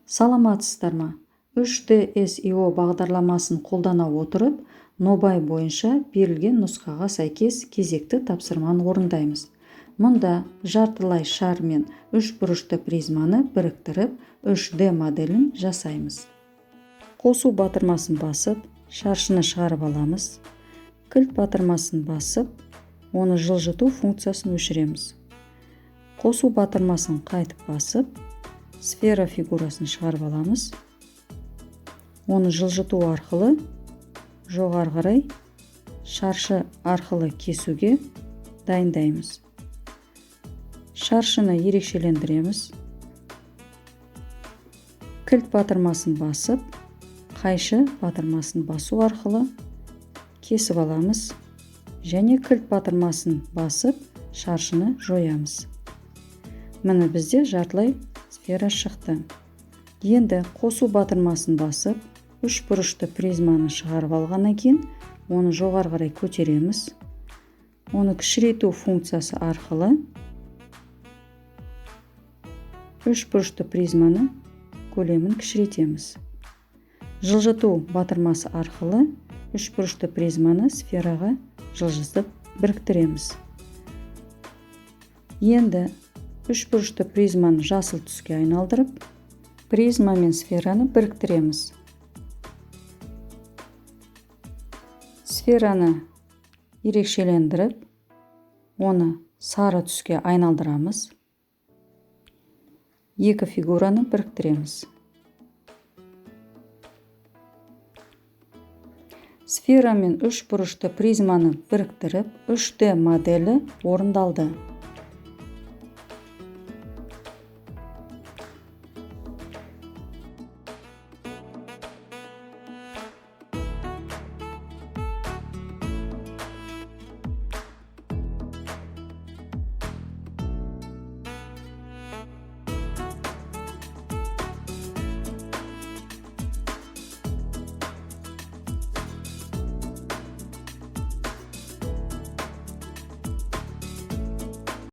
Саламатсыздар ма? 3D SEO бағдарламасын қолдана отырып, нобай бойынша берілген нұсқаға сәйкес кезекті тапсырманы орындаймыз. Мұнда жартылай шар мен үш бұрышты призманы біріктіріп, 3D моделін жасаймыз. Қосу батырмасын басып, шаршыны шығарып аламыз. Кілт батырмасын басып, оны жылжыту функциясын өшіреміз. Қосу батырмасын қайтып басып, сфера фигурасын шығарып аламыз. Оны жылжыту арқылы жоғары қарай шаршы арқылы кесуге дайындаймыз. Шаршыны ерекшелендіреміз. Кілт батырмасын басып, қайшы батырмасын басу арқылы кесіп аламыз және кілт батырмасын басып шаршыны жоямыз. Міне бізде жартылай сфера шықты. Енді қосу батырмасын басып, үш бұрышты призманы шығарып алғаннан кейін, оны жоғары қарай көтереміз. Оны кішірейту функциясы арқылы үш бұрышты призманы көлемін кішірейтеміз. Жылжыту батырмасы арқылы үш бұрышты призманы сфераға жылжытып біріктіреміз. Енді үш бұрышты призманы жасыл түске айналдырып, призма мен сфераны біріктіреміз. Сфераны ерекшелендіріп, оны сары түске айналдырамыз. Екі фигураны біріктіреміз. Сфера мен үш бұрышты призманы біріктіріп, 3D моделі орындалды.